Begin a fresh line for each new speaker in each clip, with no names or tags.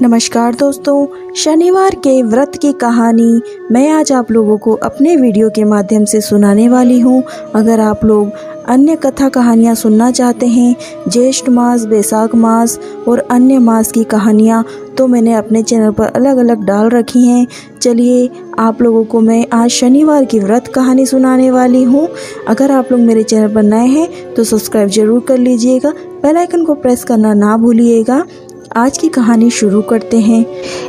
नमस्कार दोस्तों, शनिवार के व्रत की कहानी मैं आज आप लोगों को अपने वीडियो के माध्यम से सुनाने वाली हूँ। अगर आप लोग अन्य कथा कहानियाँ सुनना चाहते हैं, ज्येष्ठ मास, बैसाख मास और अन्य मास की कहानियाँ, तो मैंने अपने चैनल पर अलग अलग डाल रखी हैं। चलिए आप लोगों को मैं आज शनिवार की व्रत कहानी सुनाने वाली हूँ। अगर आप लोग मेरे चैनल पर नए हैं तो सब्सक्राइब जरूर कर लीजिएगा, बेल आइकन को प्रेस करना ना भूलिएगा। आज की कहानी शुरू करते हैं।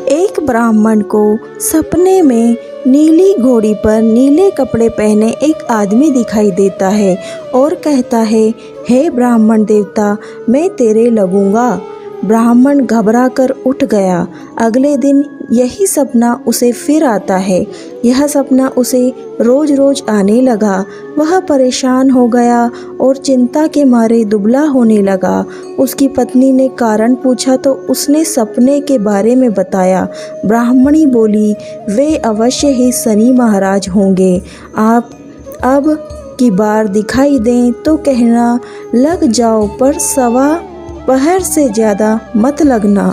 एक ब्राह्मण को सपने में नीली घोड़ी पर नीले कपड़े पहने एक आदमी दिखाई देता है और कहता है, हे ब्राह्मण देवता, मैं तेरे लगूंगा। ब्राह्मण घबराकर उठ गया। अगले दिन यही सपना उसे फिर आता है। यह सपना उसे रोज रोज आने लगा। वह परेशान हो गया और चिंता के मारे दुबला होने लगा। उसकी पत्नी ने कारण पूछा तो उसने सपने के बारे में बताया। ब्राह्मणी बोली, वे अवश्य ही शनि महाराज होंगे। आप अब की बार दिखाई दें तो कहना, लग जाओ, पर सवा पहर से ज़्यादा मत लगना।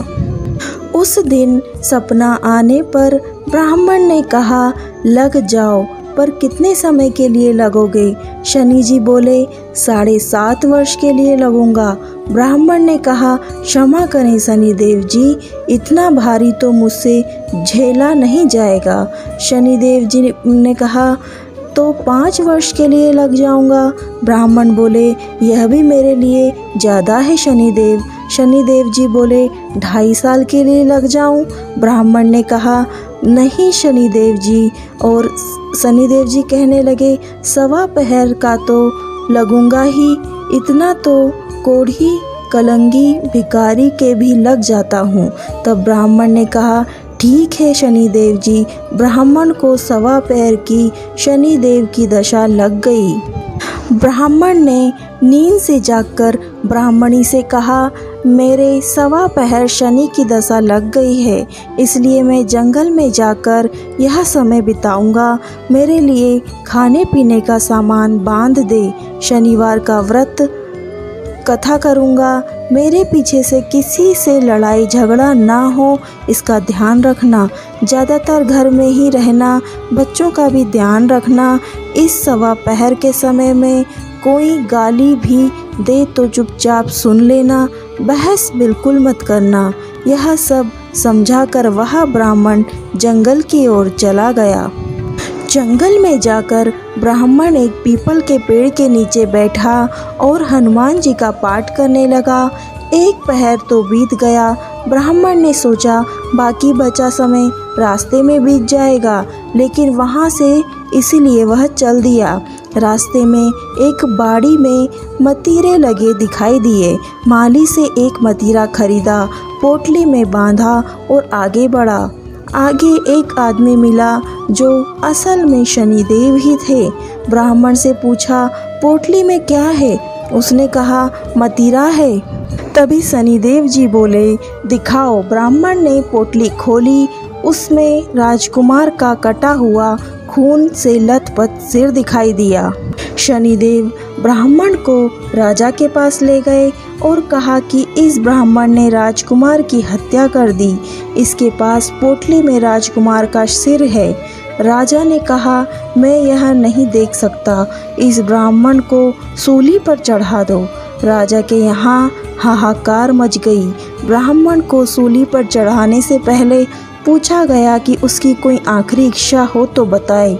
उस दिन सपना आने पर ब्राह्मण ने कहा, लग जाओ, पर कितने समय के लिए लगोगे? शनि जी बोले, 7.5 वर्ष के लिए लगूंगा। ब्राह्मण ने कहा, क्षमा करें शनिदेव जी, इतना भारी तो मुझसे झेला नहीं जाएगा। शनिदेव जी ने कहा, तो 5 वर्ष के लिए लग जाऊंगा। ब्राह्मण बोले, यह भी मेरे लिए ज़्यादा है शनिदेव। शनिदेव जी बोले, 2.5 साल के लिए लग जाऊं? ब्राह्मण ने कहा, नहीं शनिदेव जी। और शनिदेव जी कहने लगे, सवा पहर का तो लगूंगा ही, इतना तो कोढ़ी कलंगी भिखारी के भी लग जाता हूँ। तब ब्राह्मण ने कहा, ठीक है शनिदेव जी। ब्राह्मण को सवा पैर की शनिदेव की दशा लग गई। ब्राह्मण ने नींद से जागकर ब्राह्मणी से कहा, मेरे सवा पहर शनि की दशा लग गई है, इसलिए मैं जंगल में जाकर यह समय बिताऊंगा। मेरे लिए खाने पीने का सामान बांध दे। शनिवार का व्रत कथा करूंगा। मेरे पीछे से किसी से लड़ाई झगड़ा ना हो, इसका ध्यान रखना। ज़्यादातर घर में ही रहना, बच्चों का भी ध्यान रखना। इस सवा पहर के समय में कोई गाली भी दे तो चुपचाप सुन लेना, बहस बिल्कुल मत करना। यह सब समझाकर वह ब्राह्मण जंगल की ओर चला गया। जंगल में जाकर ब्राह्मण एक पीपल के पेड़ के नीचे बैठा और हनुमान जी का पाठ करने लगा। 1 पहर तो बीत गया। ब्राह्मण ने सोचा, बाकी बचा समय रास्ते में बीत जाएगा, लेकिन वहाँ से इसीलिए वह चल दिया। रास्ते में एक बाड़ी में मतीरे लगे दिखाई दिए। माली से एक मतीरा खरीदा, पोटली में बांधा और आगे बढ़ा। आगे एक आदमी मिला जो असल में शनिदेव ही थे। ब्राह्मण से पूछा, पोटली में क्या है? उसने कहा, मतीरा है। तभी शनिदेव जी बोले, दिखाओ। ब्राह्मण ने पोटली खोली। उसमें राजकुमार का कटा हुआ खून से लथपथ सिर दिखाई दिया। शनिदेव ब्राह्मण को राजा के पास ले गए और कहा कि इस ब्राह्मण ने राजकुमार की हत्या कर दी। इसके पास पोटली में राजकुमार का सिर है। राजा ने कहा, मैं यह नहीं देख सकता, इस ब्राह्मण को सूली पर चढ़ा दो। राजा के यहाँ हाहाकार मच गई। ब्राह्मण को सूली पर चढ़ाने से पहले पूछा गया कि उसकी कोई आखिरी इच्छा हो तो बताए।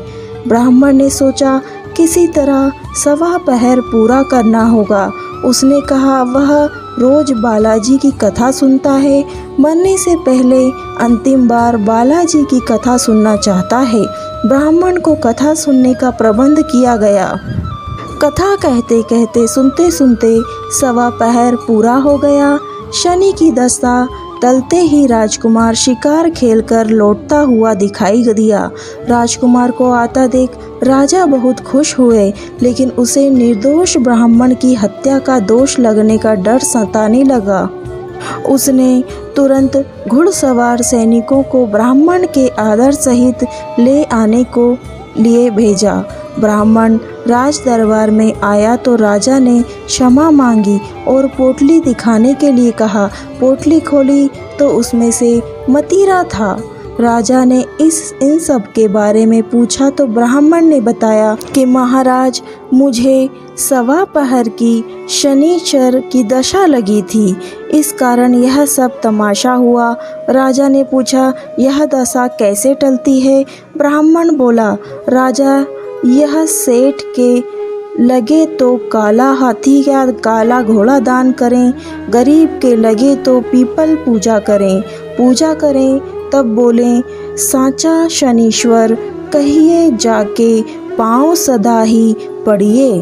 ब्राह्मण ने सोचा, किसी तरह सवा पहर पूरा करना होगा। उसने कहा, वह रोज बालाजी की कथा सुनता है, मरने से पहले अंतिम बार बालाजी की कथा सुनना चाहता है। ब्राह्मण को कथा सुनने का प्रबंध किया गया। कथा कहते कहते सुनते सुनते सवा पहर पूरा हो गया। शनि की दशा टलते ही राजकुमार शिकार खेलकर लौटता हुआ दिखाई दिया। राजकुमार को आता देख राजा बहुत खुश हुए, लेकिन उसे निर्दोष ब्राह्मण की हत्या का दोष लगने का डर सताने लगा। उसने तुरंत घुड़सवार सैनिकों को ब्राह्मण के आदर सहित ले आने को लिए भेजा। ब्राह्मण राज दरबार में आया तो राजा ने क्षमा मांगी और पोटली दिखाने के लिए कहा। पोटली खोली तो उसमें से मतीरा था। राजा ने इन सब के बारे में पूछा तो ब्राह्मण ने बताया कि महाराज, मुझे सवा पहर की शनिचर की दशा लगी थी, इस कारण यह सब तमाशा हुआ। राजा ने पूछा, यह दशा कैसे टलती है? ब्राह्मण बोला, राजा, यह सेठ के लगे तो काला हाथी या काला घोड़ा दान करें, गरीब के लगे तो पीपल पूजा करें। तब बोले, साचा शनीश्वर कहिए जाके पाँव सदा ही पड़िए।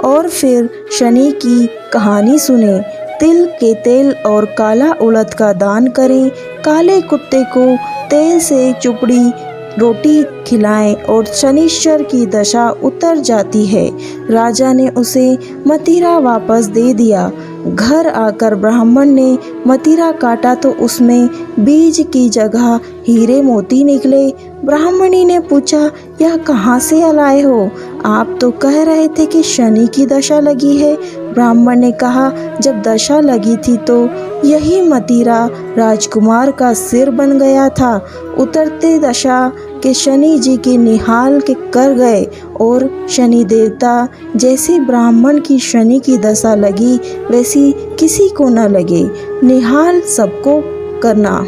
और फिर शनि की कहानी सुने। तिल के तेल और काला उड़द का दान करें, काले कुत्ते को तेल से चुपड़ी रोटी खिलाएं और शनिश्चर की दशा उतर जाती है। राजा ने उसे मतीरा वापस दे दिया। घर आकर ब्राह्मण ने मतीरा काटा तो उसमें बीज की जगह हीरे मोती निकले। ब्राह्मणी ने पूछा, यह कहाँ से लाए हो? आप तो कह रहे थे कि शनि की दशा लगी है। ब्राह्मण ने कहा, जब दशा लगी थी तो यही मतीरा राजकुमार का सिर बन गया था। उतरते दशा के शनि जी की निहाल के कर गए और शनि देवता जैसी ब्राह्मण की शनि की दशा लगी वैसी किसी को न लगे, निहाल सबको करना।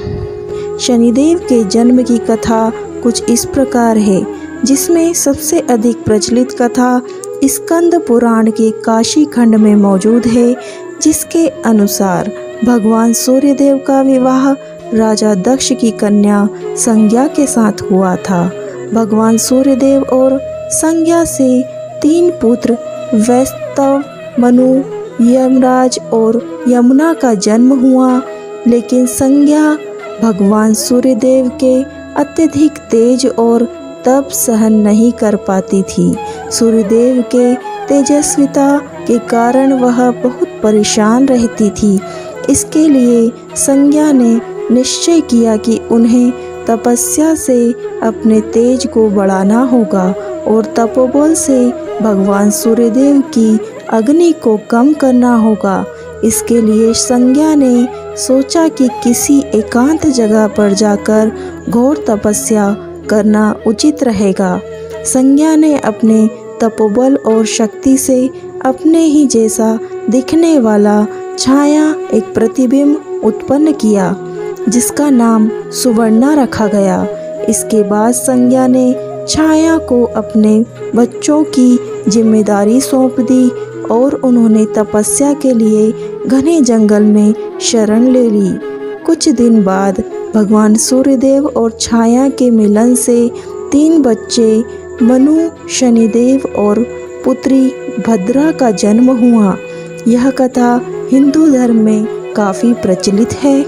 शनिदेव के जन्म की कथा कुछ इस प्रकार है, जिसमें सबसे अधिक प्रचलित कथा स्कंद पुराण के काशी खंड में मौजूद है, जिसके अनुसार भगवान सूर्यदेव का विवाह राजा दक्ष की कन्या संज्ञा के साथ हुआ था। भगवान सूर्यदेव और संज्ञा से 3 पुत्र वैस्तव, मनु, यमराज और यमुना का जन्म हुआ। लेकिन संज्ञा भगवान सूर्यदेव के अत्यधिक तेज और तप सहन नहीं कर पाती थी। सूर्यदेव के तेजस्विता के कारण वह बहुत परेशान रहती थी। इसके लिए संज्ञा ने निश्चय किया कि उन्हें तपस्या से अपने तेज को बढ़ाना होगा और तपोबल से भगवान सूर्यदेव की अग्नि को कम करना होगा। इसके लिए संज्ञा ने सोचा कि किसी एकांत जगह पर जाकर घोर तपस्या करना उचित रहेगा। संज्ञा ने अपने तपोबल और शक्ति से अपने ही जैसा दिखने वाला छाया एक प्रतिबिंब उत्पन्न किया, जिसका नाम सुवर्णा रखा गया। इसके बाद संज्ञा ने छाया को अपने बच्चों की जिम्मेदारी सौंप दी और उन्होंने तपस्या के लिए घने जंगल में शरण ले ली। कुछ दिन बाद भगवान सूर्यदेव और छाया के मिलन से 3 बच्चे मनु, शनिदेव और पुत्री भद्रा का जन्म हुआ। यह कथा हिंदू धर्म में काफ़ी प्रचलित है।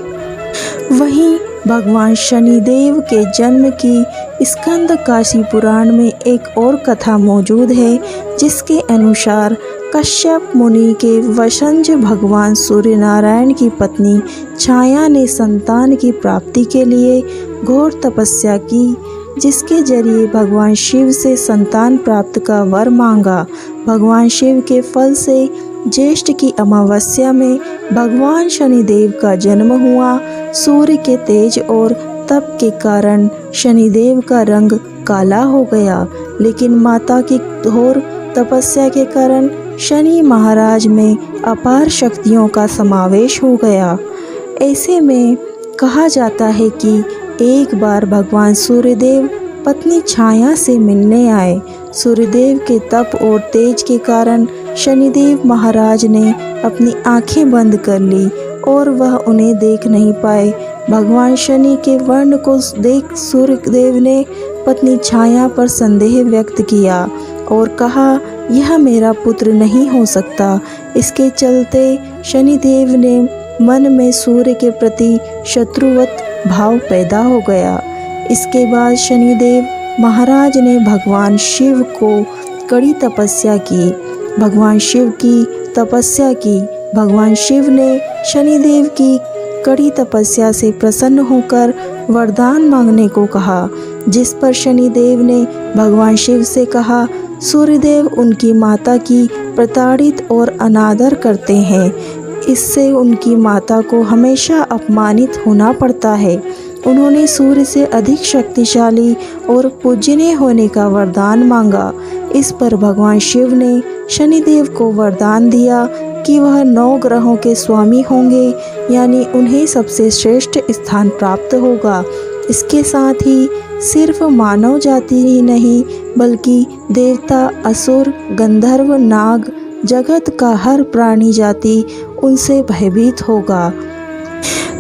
वहीं भगवान शनिदेव के जन्म की स्कंद काशी पुराण में एक और कथा मौजूद है, जिसके अनुसार कश्यप मुनि के वंशज भगवान सूर्यनारायण की पत्नी छाया ने संतान की प्राप्ति के लिए घोर तपस्या की, जिसके जरिए भगवान शिव से संतान प्राप्त का वर मांगा। भगवान शिव के फल से ज्येष्ठ की अमावस्या में भगवान शनिदेव का जन्म हुआ। सूर्य के तेज और तप के कारण शनिदेव का रंग काला हो गया, लेकिन माता की घोर तपस्या के कारण शनि महाराज में अपार शक्तियों का समावेश हो गया। ऐसे में कहा जाता है कि एक बार भगवान सूर्यदेव पत्नी छाया से मिलने आए। सूर्यदेव के तप और तेज के कारण शनिदेव महाराज ने अपनी आंखें बंद कर ली और वह उन्हें देख नहीं पाए। भगवान शनि के वर्ण को देख सूर्यदेव ने पत्नी छाया पर संदेह व्यक्त किया और कहा, यह मेरा पुत्र नहीं हो सकता। इसके चलते शनिदेव ने मन में सूर्य के प्रति शत्रुवत भाव पैदा हो गया। इसके बाद शनिदेव महाराज ने भगवान शिव को कड़ी तपस्या की। भगवान शिव की तपस्या की। भगवान शिव ने शनिदेव की कड़ी तपस्या से प्रसन्न होकर वरदान मांगने को कहा, जिस पर शनिदेव ने भगवान शिव से कहा, सूर्यदेव उनकी माता की प्रताड़ित और अनादर करते हैं। इससे उनकी माता को हमेशा अपमानित होना पड़ता है। उन्होंने सूर्य से अधिक शक्तिशाली और पूजनीय होने का वरदान मांगा। इस पर भगवान शिव ने शनिदेव को वरदान दिया कि वह 9 ग्रहों के स्वामी होंगे, यानी उन्हें सबसे श्रेष्ठ स्थान प्राप्त होगा। इसके साथ ही सिर्फ मानव जाति ही नहीं बल्कि देवता, असुर, गंधर्व, नाग, जगत का हर प्राणी जाति उनसे भयभीत होगा।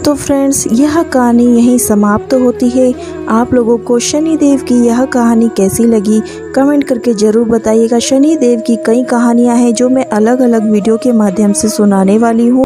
तो फ्रेंड्स, यह कहानी यहीं समाप्त होती है। आप लोगों को शनिदेव की यह कहानी कैसी लगी कमेंट करके ज़रूर बताइएगा। शनिदेव की कई कहानियां हैं जो मैं अलग अलग वीडियो के माध्यम से सुनाने वाली हूँ।